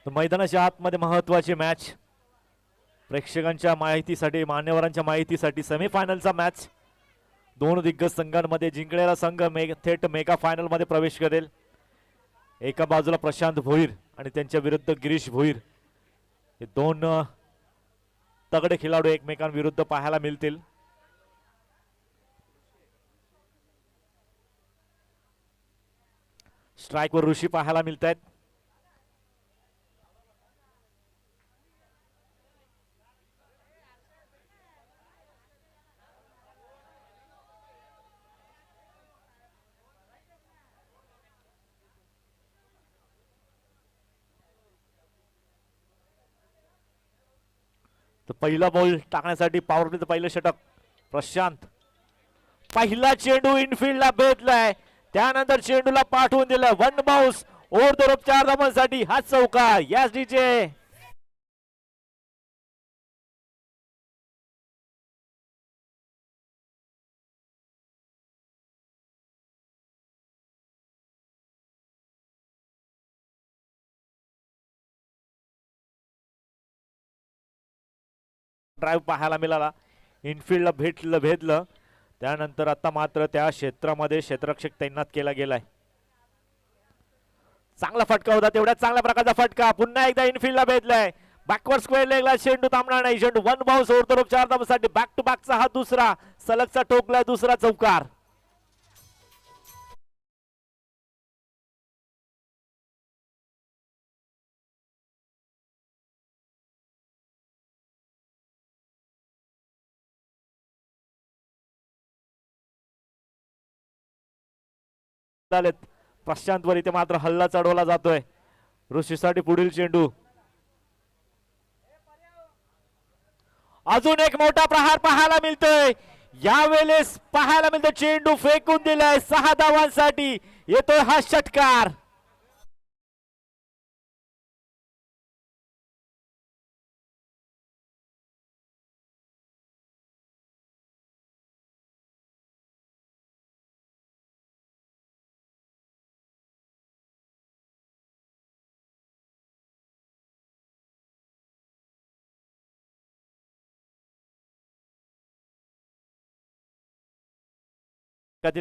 मैदानाच्या आतमध्ये महत्वाची मॅच, प्रेक्षकांच्या माहितीसाठी, मान्यवरांच्या माहितीसाठी सेमीफायनलचा मॅच. दोन दिग्गज संघांमध्ये जिंकलेला संघ थेट मेगा फायनल मध्ये प्रवेश करेल. एका बाजूला प्रशांत भोईर आणि त्यांच्या विरुद्ध गिरीश भोईर, हे दोन तगडे खेळाडू एकमेकांविरुद्ध पाहायला मिळतील. स्ट्राइकवर ऋषी पाहायला मिळत आहेत. तर पहिला बॉल टाकण्यासाठी पॉवर प्लेचं पहिलं षटक प्रशांत. पहिला चेंडू इनफिल्डला भेटलाय, त्यानंतर चेंडूला पाठवून दिलं. One bounce over the rope 4 धावांसाठी हा चौकार. Yes DJ. ड्राइव्ह पाहायला मिळाला, इनफिल्डला भेदलं. त्यानंतर आता मात्र त्या क्षेत्रामध्ये क्षेत्ररक्षक तैनात केला गेलाय. चांगला फटका होता, तेवढ्याच चांगल्या प्रकारचा फटका. पुन्हा एकदा इनफिल्डला भेदलाय. बॅकवर्ड स्क्वेअर लेगला चेंडू थांबणार नाही. चेंडू one bounce over the rope 4 धावांसाठी. बॅक टू बॅकचा हा दुसरा सलगचा ठोकलाय, दुसरा चौकार. प्रशांत वर इथे मात्र हल्ला चढवला जातोय. ऋषीसाठी पुढील चेंडू. अजून एक मोठा प्रहार पाहायला मिळतोय. यावेळेस पाहायला मिळतोय चेंडू फेकून दिलाय. 6 धावांसाठी येतोय हा षटकार.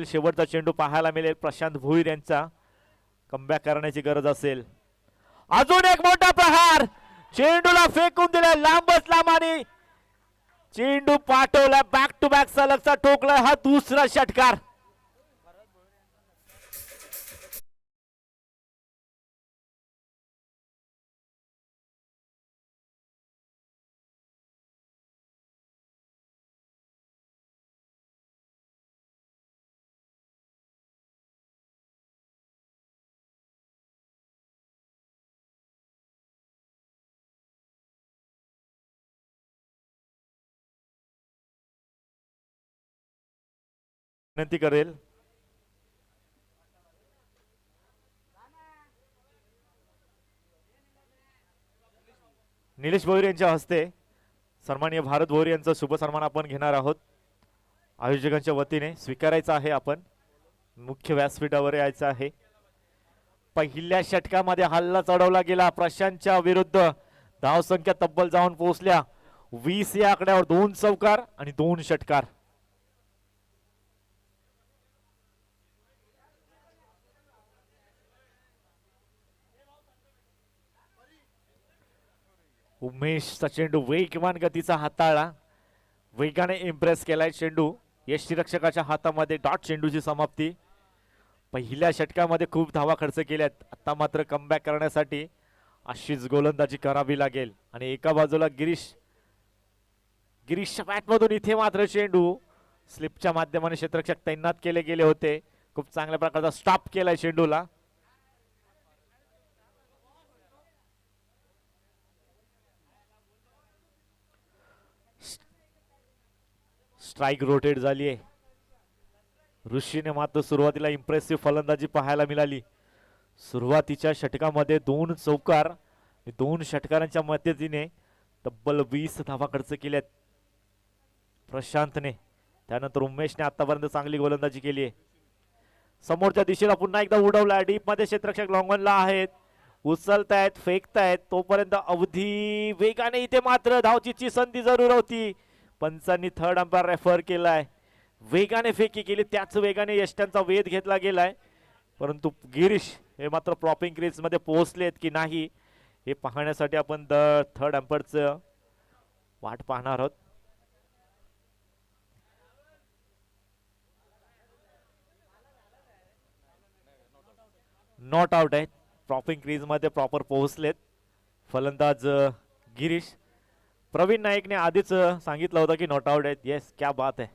शेवटचा चेंडू पाहायला मिळेल. प्रशांत भोईर यांचा कमबॅक करण्याची गरज असेल. अजून एक मोठा प्रहार. चेंडूला फेकून दिलाय लांबच लांब आणि चेंडू पाठवला. बॅक टू बॅक सलगचा ठोकलाय हा दुसरा षटकार. विनंती करेल निलेश भोईर यांच्या हस्ते सन्माननीय भारत भोईर यांचा शुभ सन्मान आपण घेणार आहोत. आयोजकांच्या वतीने स्वीकारायचा आहे. आपण मुख्य व्यासपीठावर यायचं आहे. पहिल्या षटकामध्ये हल्ला चढवला गेला प्रशांतच्या विरुद्ध. धावसंख्या तब्बल जाऊन पोहोचल्या 20 या आकड्यावर. 2 चौकार आणि 2 षटकार. उमेशचा चेंडू वेगवान गतीचा हाताळला, वेगाने इम्प्रेस केलाय चेंडू. यष्टीरक्षकाच्या हातामध्ये डॉट चेंडूची समाप्ती. पहिल्या षटकामध्ये खूप धावा खर्च केल्यात. आता मात्र कमबॅक करण्यासाठी अशीच गोलंदाजी करावी लागेल. आणि एका बाजूला गिरीशच्या बॅटमधून इथे मात्र चेंडू स्लिपच्या माध्यमाने क्षेत्ररक्षक तैनात केले गेले होते. खूप चांगल्या प्रकारचा स्टॉप केलाय चेंडूला. स्ट्राइक रोटेट झाली आहे. ऋषीने मात्र सुरुवातीला इम्प्रेसिव्ह फलंदाजी पाहायला मिळाली. सुरुवातीच्या षटकामध्ये 2 चौकार, 2 षटकारांच्या मदतीने तब्बल 20 धावा खर्च केल्यात प्रशांतने. त्यानंतर उमेशने आतापर्यंत चांगली गोलंदाजी केली आहे. समोरच्या दिशेला पुन्हा एकदा उडवला. डीप मध्ये क्षेत्ररक्षक लॉंगॉनला आहेत. उचलतायत फेकतायत तोपर्यंत अवधी वेगाने इथे मात्र धावचीची संधी जरूर होती. पंचांनी थर्ड अंपायर रेफर केलाय. वेगाने फेकी केली त्याच वेगाने यष्ट्यांचा वेध घेतला गेलाय. परंतु गिरीश हे मात्र प्रॉपिंग क्रीज मध्ये पोहोचलेत की नाही हे पाहण्यासाठी आपण थर्ड अंपायरचं वाट पाहणार आहोत. नॉट आउट आहे. प्रॉपिंग क्रीज मध्ये प्रॉपर पोहोचलेत फलंदाज गिरीश. प्रवीण नाईकने आधीच सांगितलं होतं की नॉट आउट आहेत. येस, क्या बात आहे.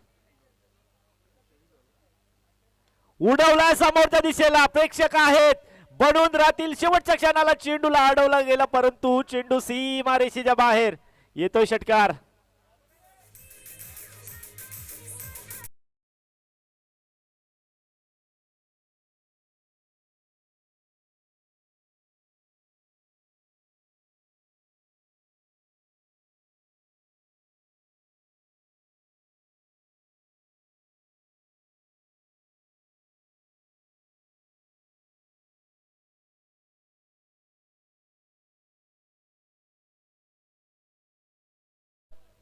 उडवला समोरच्या दिशेला, प्रेक्षक आहेत बनून राहतील. शेवटच्या क्षणाला चेंडूला अडवला गेला परंतु चेंडू सीमारेषेच्या बाहेर येतोय. षटकार.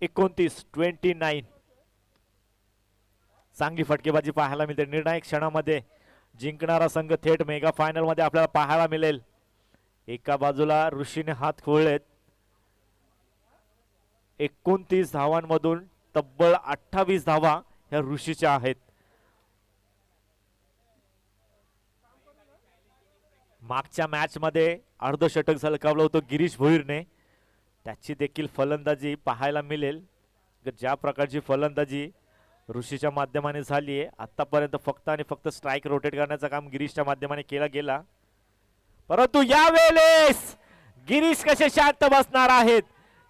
एकोणतीस 29. चांगली फटकेबाजी पाहायला मिळते. निर्णायक क्षणामध्ये जिंकणारा संघ थेट मेगा फायनल मध्ये आपल्याला पाहायला मिळेल. एका बाजूला ऋषीने हात खोळलेत. 29 धावांमधून तब्बल 28 धावा ह्या ऋषीच्या आहेत. मागच्या मॅच मध्ये अर्धशतक झळकावलं होतं गिरीश भोईरने. त्याची देखील फलंदाजी पाहायला मिळेल. ज्या प्रकारची फलंदाजी ऋषीच्या माध्यमाने झाली आहे आतापर्यंत फक्त आणि फक्त स्ट्राईक रोटेट करण्याचं काम गिरीशच्या माध्यमाने केला गेला. परंतु यावेळेस गिरीश कसे शांत बसणार आहेत.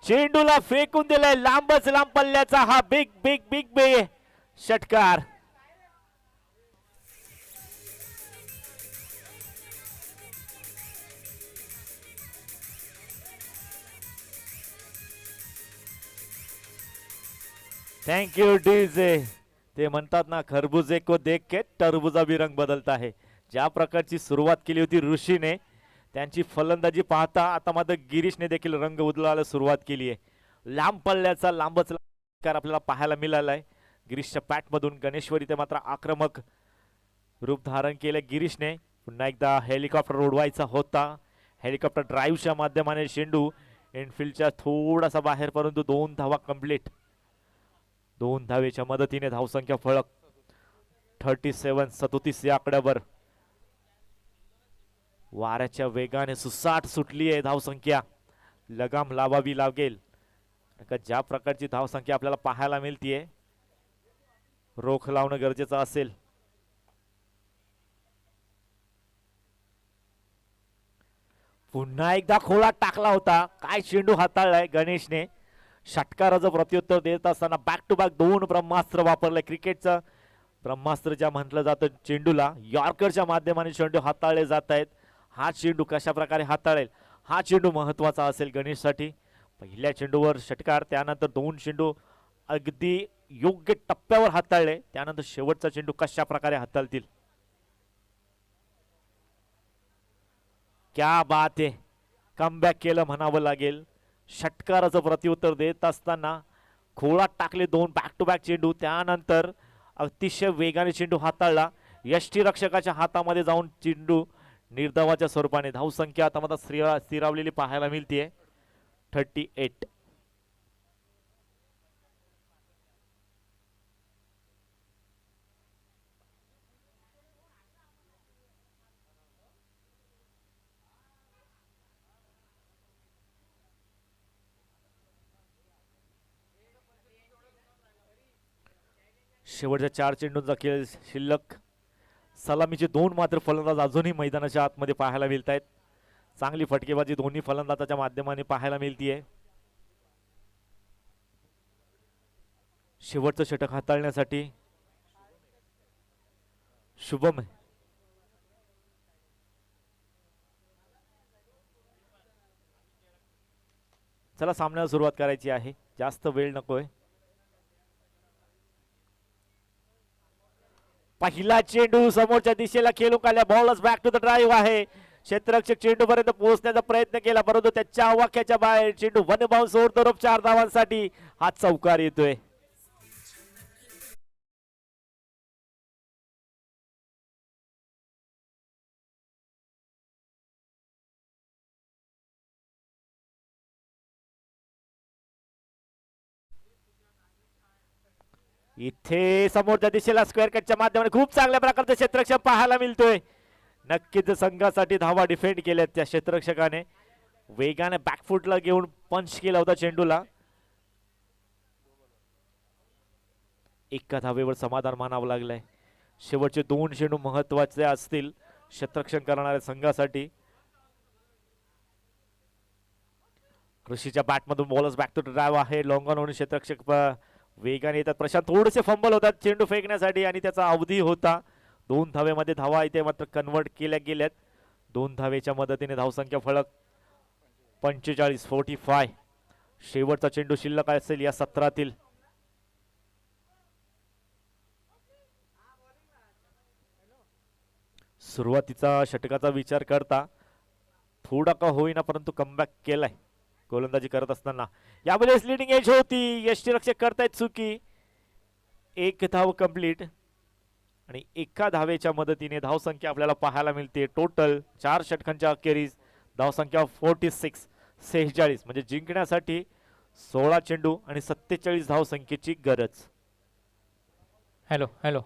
चेंडूला फेकून दिलाय लांबच लांब पल्ल्याचा हा बिग बिग बिग बे षटकार. Thank you DJ. ते म्हणतात ना, खरबुजे को देख के टरबुजा भी रंग बदलता है. ज्या प्रकारची सुरुवात केली होती ऋषीने, त्यांची फलंदाजी पाहता आता मात्र गिरीशने देखील रंग उधळायला सुरुवात केली आहे. लांब पल्ल्याचा लांबच कार आपल्याला पाहायला मिळाला आहे. गिरीशच्या पॅटमधून गणेश्वरी ते मात्र आक्रमक रूप धारण केले गिरीशने. पुन्हा एकदा हेलिकॉप्टर उडवायचा होता. हेलिकॉप्टर ड्राईव्हच्या माध्यमाने चेंडू इनफिल्डच्या थोडासा बाहेर परंतु 2 धावा कंप्लीट. 2 धावेच्या मदतीने धावसंख्या फळक 37 या आकड्यावर. वाऱ्याच्या वेगाने सुसाट सुटली आहे धावसंख्या. लगाम लावावी लागेल. ज्या प्रकारची धावसंख्या आपल्याला पाहायला मिळतीये रोख लावणं गरजेचं असेल. पुन्हा एकदा खोळात टाकला होता. काय चेंडू हाताळलाय गणेशने. षटकाराचं प्रत्युत्तर देत असताना बॅक टू बॅक 2 ब्रह्मास्त्र वापरले. क्रिकेटचं ब्रह्मास्त्र ज्या म्हटलं जातं चेंडूला, यॉर्करच्या माध्यमाने चेंडू हाताळले जात आहेत. हा चेंडू कशा प्रकारे हाताळेल हा चेंडू महत्वाचा असेल गणेशसाठी. पहिल्या चेंडूवर षटकार, त्यानंतर 2 चेंडू अगदी योग्य टप्प्यावर हाताळले, त्यानंतर शेवटचा चेंडू कशा प्रकारे हाताळतील. क्या बात आहे. कमबॅक केलं म्हणावं लागेल. षटकाराचं प्रत्युत्तर देत असताना खोळात टाकले 2 बॅक टू बॅक चेंडू, त्यानंतर अतिशय वेगाने चेंडू हाताळला. यष्टीरक्षकाच्या हातामध्ये जाऊन चेंडू निर्धावाच्या स्वरूपाने. धावसंख्या आता मात्र स्थिरावलेली पाहायला मिळते 38. शेवटच्या 4 चेंडूंचा खेळ शिल्लक. सलामीचे 2 मात्र फलंदाज अजूनही मैदानाच्या आतमध्ये पाहायला मिळत आहेत. चांगली फटकेबाजी दोन्ही फलंदाजाच्या माध्यमाने पाहायला मिळतीये. शेवटचं षटक हाताळण्यासाठी शुभम. चला सामन्याला सुरुवात करायची आहे, जास्त वेळ नकोय. पहिला चेंडू समोरच्या दिशेला खेळून काढल्या. बॉलच बॅक टू द ड्राईव्ह आहे. क्षेत्ररक्षक चेंडूपर्यंत पोहोचण्याचा प्रयत्न केला, परंतु त्याच्या आवाक्याच्या बाहेर चेंडू वन बाउन्स ओव्हर 4 धावांसाठी हा चौकार येतोय. इथे समोरच्या दिशेला स्क्वेअर कटच्या माध्यमाने खूप चांगल्या प्रकारचं क्षेत्ररक्षण पाहायला मिळतोय. नक्कीच संघासाठी धावा डिफेंड केल्यात त्या क्षेत्ररक्षकाने. वेगाने बॅकफुटला घेऊन पंच केला होता चेंडूला. एका धावेवर समाधान मानावं लागलंय. शेवटचे 2 चेंडू महत्वाचे असतील क्षेत्ररक्षण करणाऱ्या संघासाठी. ऋषीच्या बॅटमधून बॉलर्स बॅक टू ड्राइव्ह आहे. लॉंग ऑन होऊन क्षेत्ररक्षक वेगाने येतात. प्रशांत थोडेसे फंबल होतात चेंडू फेकण्यासाठी आणि त्याचा अवधी होता. 2 धावेमध्ये धावा इथे मात्र कन्वर्ट केल्या गेल्यात. 2 धावेच्या मदतीने धावसंख्या फलक 45-45. शेवटचा चेंडू शिल्लक असेल या सत्रातील. सुरुवातीचा षटकाचा विचार करता थोडा का होईना परंतु कमबॅक केलाय गोलंदाजी करत असताना. यावेळेस लिडिंग एज होती. यष्टीरक्षक करतायत चुकी. 1 धाव कंप्लीट आणि एका धावेच्या मदतीने धावसंख्या आपल्याला पाहायला मिळते. टोटल 4 षटकांच्या अखेरीस धावसंख्या 46 म्हणजे जिंकण्यासाठी 16 चेंडू आणि 47 धावसंख्येची गरज. हॅलो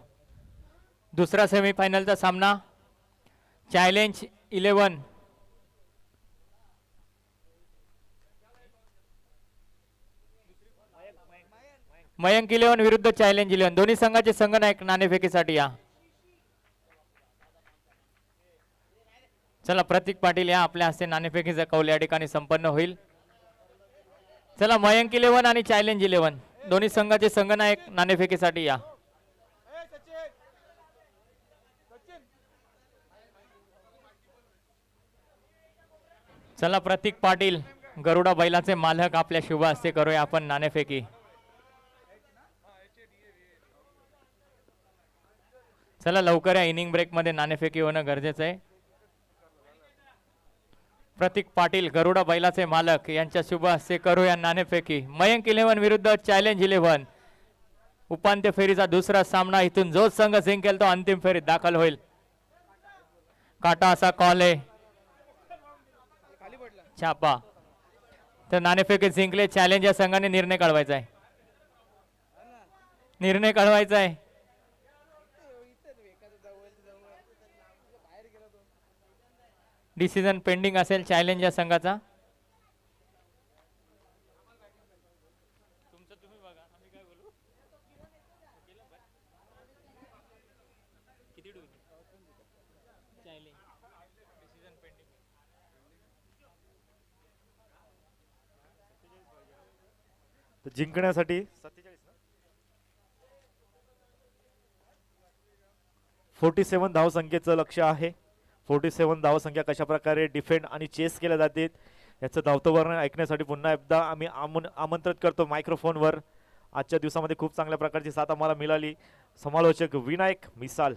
दुसरा सेमीफायनलचा सामना चॅलेंज 11 मयंक 11 विरुद्ध चॅलेंज 11. दोन्ही संघाचे संघनायक नाणेफेकीसाठी या. चला प्रतीक पाटील या आपल्या हस्ते नाणेफेकीचा कौल या ठिकाणी संपन्न होईल. चला मयंक 11 आणि चॅलेंज 11 दोन्ही संघाचे संघनायक नाणेफेकीसाठी या. चला प्रतीक पाटील गरुडा बैलाचे मालक आपल्या शुभ हस्ते करूया आपण नाणेफेकी. चला लवकर या इनिंग ब्रेक मध्ये नाणेफेकी होणं गरजेचं आहे. प्रतीक पाटील गरुडा बैलाचे मालक यांच्या शुभ हस्ते करूया नाणेफेकी. मयंक 11 विरुद्ध चॅलेंज 11 उपांत्य फेरीचा दुसरा सामना. इथून जो संघ जिंकेल तो अंतिम फेरीत दाखल होईल. काटा असा कॉल आहे. छापा तर नाणेफेकी जिंकले चॅलेंज या संघाने निर्णय कळवायचा आहे. डिसिजन पेंडिंग असेल चॅलेंज या संघाचा. जिंकण्यासाठी 47 धावसंख्येचं लक्ष्य आहे. 47 धावसंख्या कशा प्रकारे डिफेंड आणि चेस केल्या जाते याचं धावतं वर्णन ऐकण्यासाठी पुन्हा एकदा आम्ही आमंत्रित करतो मायक्रोफोनवर. आजच्या दिवसामध्ये खूप चांगल्या प्रकारची साथ आम्हाला मिळाली. समालोचक विनायक मिसाल.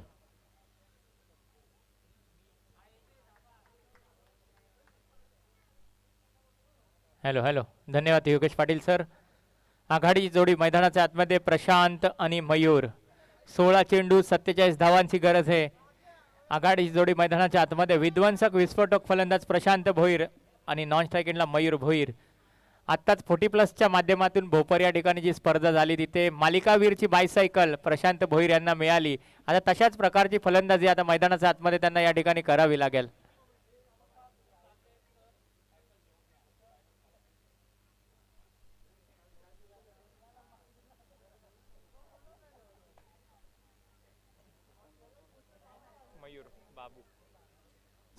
हॅलो धन्यवाद योगेश पाटील सर. आघाडी जोडी मैदानाच्या आतमध्ये प्रशांत आणि मयूर. 16 चेंडू 47 धावांची गरज आहे. आघाडी जोडी मैदानाच्या आतमध्ये विध्वंसक विस्फोटक फलंदाज प्रशांत भोईर आणि नॉन स्ट्रायकिंगला मयूर भोईर. आत्ताच 40+ माध्यमातून भोपर या ठिकाणी जी स्पर्धा झाली तिथे मालिकावीरची बायसायकल प्रशांत भोईर यांना मिळाली. आता तशाच प्रकारची फलंदाजी आता मैदानाच्या आतमध्ये त्यांना या ठिकाणी करावी लागेल.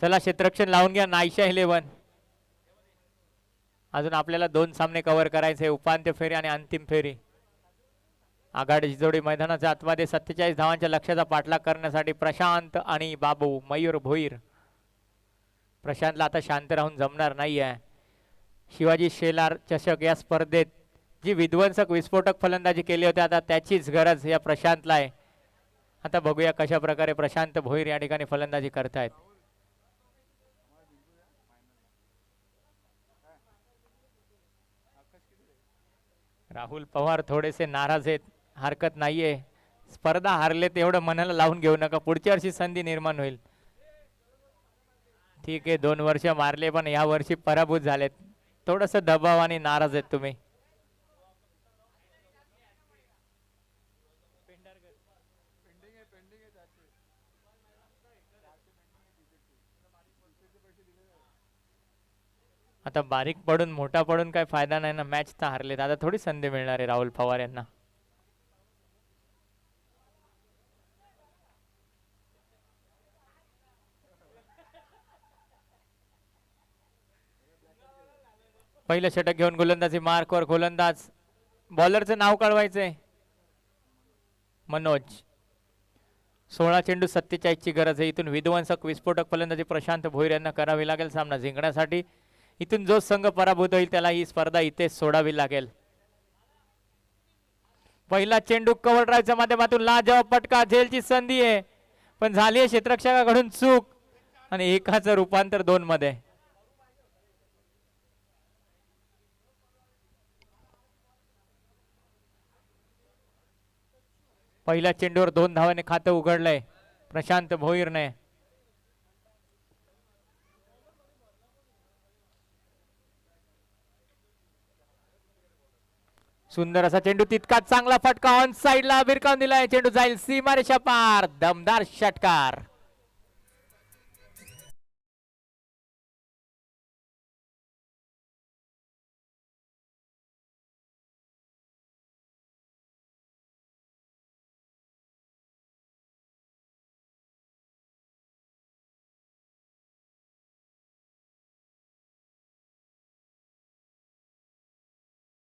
चला क्षेत्ररक्षण लावून घ्या नाईशा 11. अजून आपल्याला 2 सामने कव्हर करायचे. उपांत्य फेरी आणि अंतिम फेरी. आघाडीची जोडी मैदानाच्या आतमध्ये 47 धावांच्या लक्ष्याचा पाठलाग करण्यासाठी प्रशांत आणि बाबू मयूर भोईर. प्रशांतला आता शांत राहून जमणार नाही आहे. शिवाजी शेलार चषक या स्पर्धेत जी विध्वंसक विस्फोटक फलंदाजी केली होती आता त्याचीच गरज या प्रशांतला आहे. आता बघूया कशा प्रकारे प्रशांत भोईर या ठिकाणी फलंदाजी करतायत. राहुल पवार थोडेसे नाराज आहेत. हरकत नाहीये, स्पर्धा हारले तेवढं मनाला लावून घेऊ नका, पुढच्या वर्षी संधी निर्माण होईल. ठीक आहे, 2 वर्ष मारले पण या वर्षी पराभूत झालेत, थोडस दबाव आणि नाराज आहेत तुम्ही. आता बारीक पडून मोठा पडून काय फायदा नाही ना, मॅच तर हारलेत, आता थोडी संधी मिळणार आहे राहुल पवार यांना. पहिलं षटक घेऊन गोलंदाजी मार्कवर गोलंदाज, बॉलरचं नाव कळवायचंय मनोज. 16 चेंडू 47 ची गरज आहे. इथून विध्वंसक विस्फोटक फलंदाजी प्रशांत भोईर यांना करावी लागेल सामना जिंकण्यासाठी. इथून जो संघ पराभूत होईल त्याला ही स्पर्धा इथेच सोडावी लागेल. पहिला चेंडू कव्हर ड्राईव्हच्या माध्यमातून लाजवाब फटका, झेलची संधी आहे पण झाली आहे क्षेत्ररक्षकाकडून चूक आणि एकाचं रूपांतर 2 मध्ये. पहिल्या चेंडूवर 2 धावाने खातं उघडलंय प्रशांत भोईरने. सुंदर असा चेंडू, तितकाच चांगला फटका, ऑन साइडला भिरकावून दिलाय, चेंडू जाईल सीमारेषा पार, दमदार षटकार.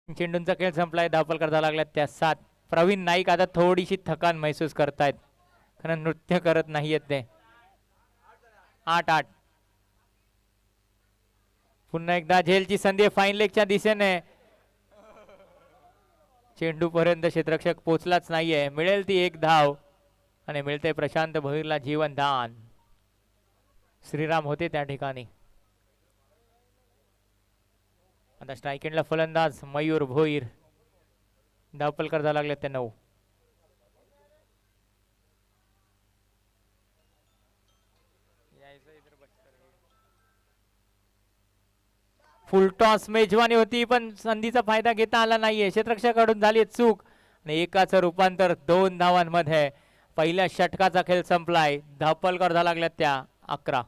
चेंडूंचा खेळ संपलाय, धावफल करता लागला त्या 7. प्रवीण नाईक आता थोडीशी थकान महसूस करतायत कारण नृत्य करत नाहीयेत ते. 8-8. पुन्हा एकदा झेलची संधी फाईन लेगच्या दिशेने, चेंडू पर्यंत क्षेत्ररक्षक पोहोचलाच नाहीये. मिळेल ती 1 धाव आणि मिळते प्रशांत भोईरला जीवनदान. श्रीराम होते त्या ठिकाणी. आता स्ट्राईक एंडला फलंदाज मयूर भोईर, धावफल करता लागले ते 9. फुल टॉस मेजवानी होती पण संधीचा फायदा घेता आला नाहीये, क्षेत्ररक्षकाकडून झाली चूक आणि एकाचं रूपांतर 2 धावांमध्ये. पहिल्या षटकाचा खेळ संपलाय, धावफल करता लागल्या त्या 11.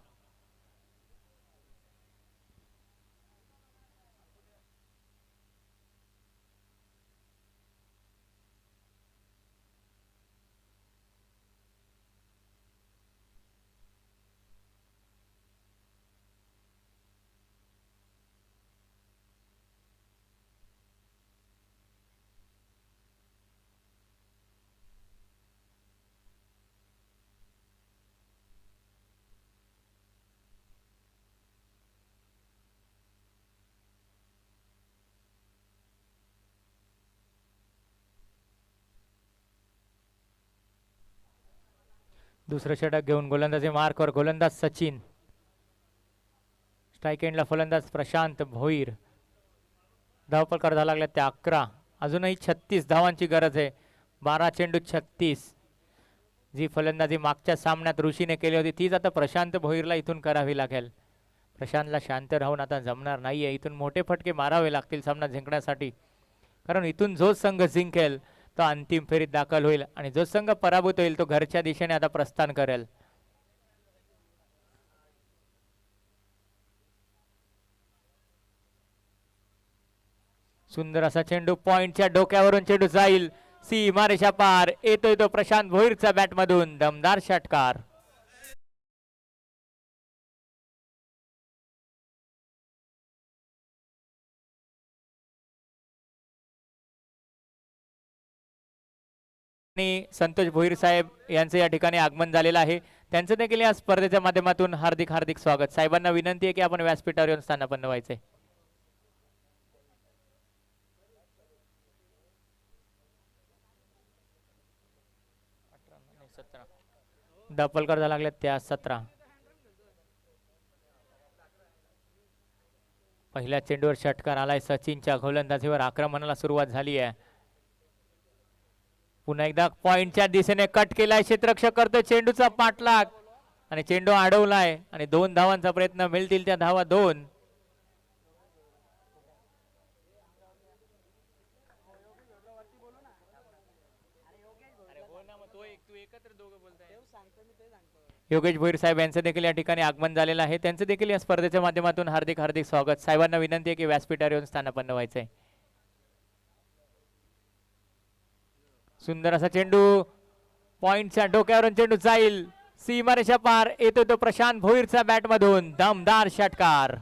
दुसरं षटक घेऊन गोलंदाजी मार्कवर गोलंदाज सचिन. स्ट्राईक एंडला फलंदाज प्रशांत भोईर, धावफल करता लागल्या त्या 11. अजूनही 36 धावांची गरज आहे. 12 चेंडू 36. जी फलंदाजी मागच्या सामन्यात ऋषीने केली होती तीच आता प्रशांत भोईरला इथून करावी लागेल. प्रशांतला शांत राहून आता जमणार नाहीये, इथून मोठे फटके मारावे लागतील सामना जिंकण्यासाठी, कारण इथून जो संघ जिंकेल तो अंतिम फेरीत दाखल होईल आणि जो संघ पराभूत होईल तो घरच्या दिशेने आता प्रस्थान करेल. सुंदर असा चेंडू, पॉइंटच्या डोक्यावरून चेंडू जाईल सीमारेषा पार, येतोय तो प्रशांत भोईरच्या बॅट मधून, दमदार षटकार. आणि संतोष भोईर साहेब यांचे या ठिकाणी आगमन झालेलं आहे, त्यांचं देखील या स्पर्धेच्या माध्यमातून हार्दिक हार्दिक स्वागत. साहेबांना विनंती आहे की आपण व्यासपीठावर येऊन स्थानापन्न व्हायचे. धावफल करता लागले त्या 17. पहिल्या चेंडूवर षटकार आलाय. सचिनच्या गोलंदाजीवर आक्रमणाला सुरुवात झाली आहे. पुन्हा एकदा पॉइंटच्या दिशेने कट केलाय. क्षेत्ररक्षक करतोय चेंडूचा पाठलाग आणि चेंडू अडवलाय आणि 2 धावांचा प्रयत्न. मिळतील त्या धावा 2. योगेश भोईर साहेब यांचं देखील या ठिकाणी आगमन झालेलं आहे. त्यांचं देखील या स्पर्धेच्या माध्यमातून हार्दिक हार्दिक स्वागत. साहेबांना विनंती आहे की व्यासपीठावर येऊन स्थानापन्न व्हायचंय. सुंदर असा चेंडू पॉइंटच्या डोक्यावरून चेंडू जाईल सीमारेषा पार. येतो तो प्रशांत भोईरचा बॅट मधून दमदार षटकार.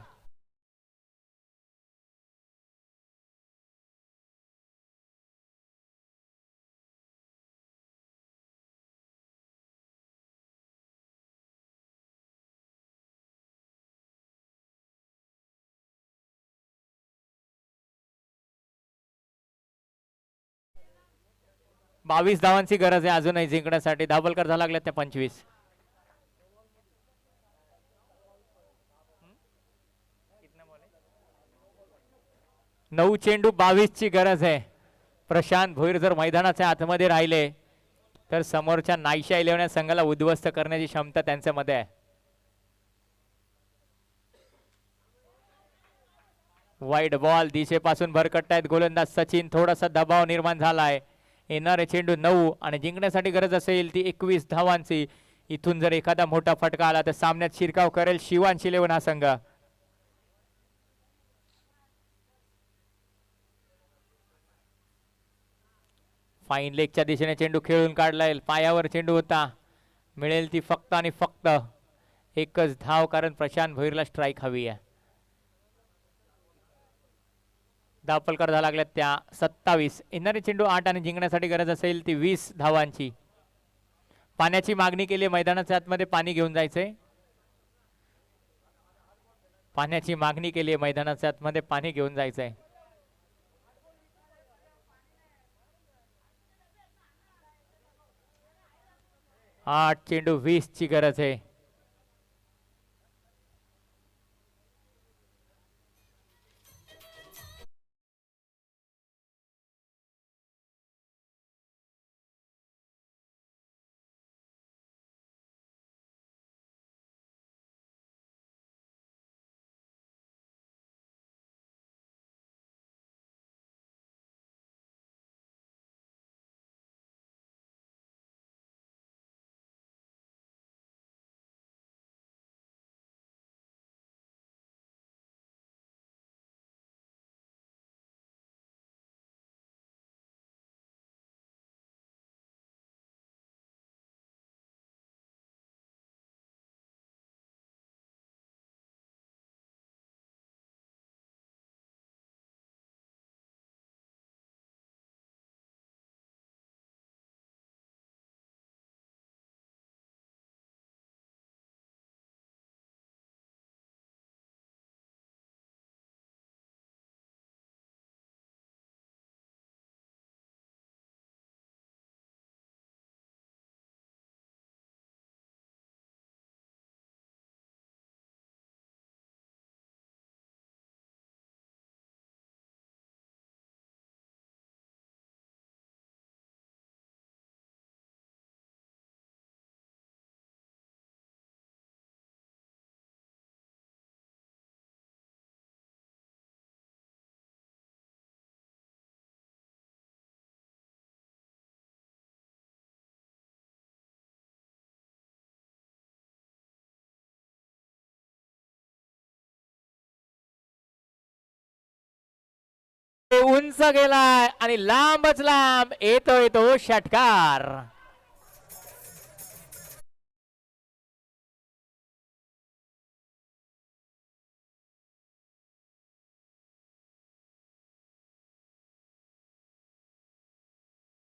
बावीस धावांची गरज आहे अजूनही जिंकण्यासाठी. धावलकर झाला लागल्या त्या 25. नऊ चेंडू 22 ची गरज आहे. प्रशांत भोईर जर मैदानाच्या आतमध्ये राहिले तर समोरच्या नाईशा 11 संघाला उद्ध्वस्त करण्याची क्षमता त्यांच्यामध्ये आहे. वाईड बॉल दिशेपासून भरकटतायत गोलंदाज सचिन. थोडासा दबाव निर्माण झालाय. येणारे चेंडू 9 आणि जिंकण्यासाठी गरज असेल ती 21 धावांची. इथून जर एखादा मोठा फटका आला तर सामन्यात शिरकाव करेल शिवांश 11 हा संघ. फाईन लेगच्या दिशेने चेंडू खेळून काढलाय. पायावर चेंडू होता. मिळेल ती फक्त आणि फक्त एकच धाव कारण प्रशांत भोईरला स्ट्राईक हवी आहे. धावफलकार झाला लागल्यात त्या 27. येणारे चेंडू 8 आणि जिंकण्यासाठी गरज असेल ती 20 धावांची. पाण्याची मागणी केली. मैदानाच्या आतमध्ये पाणी घेऊन जायचंय. पाण्याची मागणी केली. मैदानाच्या आतमध्ये पाणी घेऊन जायचंय. आठ चेंडू 20 ची गरज आहे. उंच गेलाय आणि लांबच लांब येतोय तो षटकार.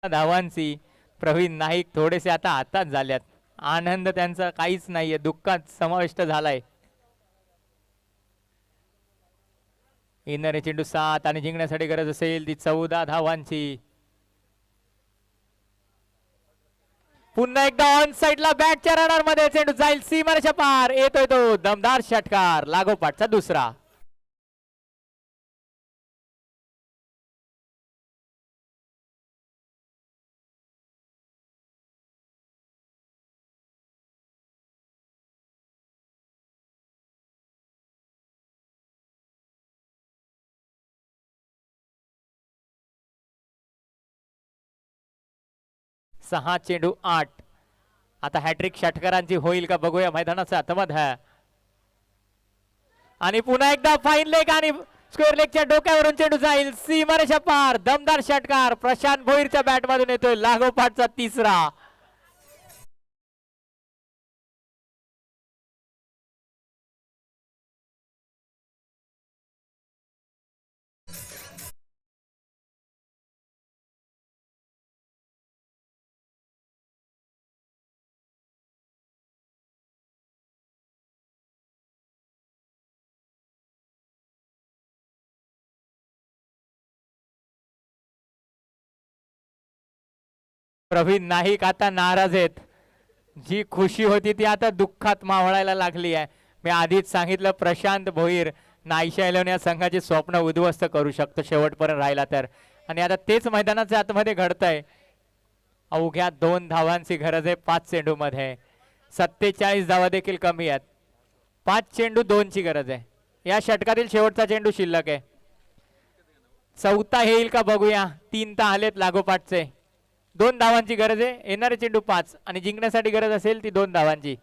धावांची प्रवीण नाईक थोडेसे आता आताच झाल्यात. आनंद त्यांचा काहीच नाहीये. दुःखात समाविष्ट झालाय. येणारे चेंडू 7 आणि जिंकण्यासाठी गरज असेल ती 14 धावांची. पुन्हा एकदा ऑन साइडला बॅटच्या रडार मध्ये चेंडू जाईल सीमारेषा पार. येतोय तो दमदार षटकार. लागोपाठचा दुसरा. 6 चेंडू 8. आता हॅट्रिक षटकारांची होईल का बघूया मैदानाचा आतमध्ये. आणि पुन्हा एकदा फाईन लेग आणि स्क्वेअर लेगच्या डोक्यावरून चेंडू जाईल सीमारेषा पार. दमदार षटकार प्रशांत भोईरच्या बॅट मधून येतोय लागोपाठचा तिसरा. प्रवीण नाईक आता नाराज आहेत. जी खुशी होती ती आता दुःखात मावळायला लागली आहे. मी आधीच सांगितलं प्रशांत भोईर नाईशा इलेव्हन या संघाचे स्वप्न उद्ध्वस्त करू शकतो शेवटपर्यंत राहिला तर. आणि आता तेच मैदानाच्या आतमध्ये घडतंय. अवघ्या 2 धावांची गरज आहे 5 चेंडू मध्ये. 47 धावा देखील कमी आहेत. 5 चेंडू 2 ची गरज आहे. या षटकातील शेवटचा चेंडू शिल्लक आहे. चौथा येईल का बघूया. 3 तर आलेत लागोपाठचे. 2 धावांची गरज आहे. येणारे चेंडू 5 आणि जिंकण्यासाठी गरज असेल ती 2 धावांची.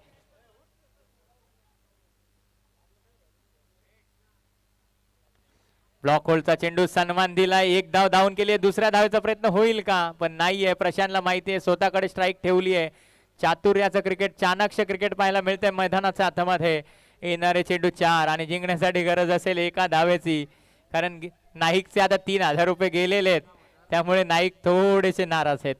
ब्लॉक होलचा चेंडू सन्मान दिला. 1 धाव धावून केली. दुसऱ्या धावेचा प्रयत्न होईल का पण नाहीये. प्रशांतला माहिती आहे स्वतःकडे स्ट्राईक ठेवली आहे. चातुर्याचं क्रिकेट चाणाक्ष क्रिकेट पाहायला मिळतंय मैदानाच्या आतमध्ये. येणारे चेंडू 4 आणि जिंकण्यासाठी गरज असेल 1 धावेची. कारण नाईकचे आता 3000 रुपये गेलेले आहेत त्यामुळे नाईक थोडेसे नाराज आहेत.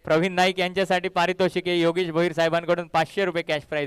प्रवीण नाईक यांच्यासाठी पारितोषिक योगेश भोईर साहेबांकडून 500 रुपये कॅश प्राइज.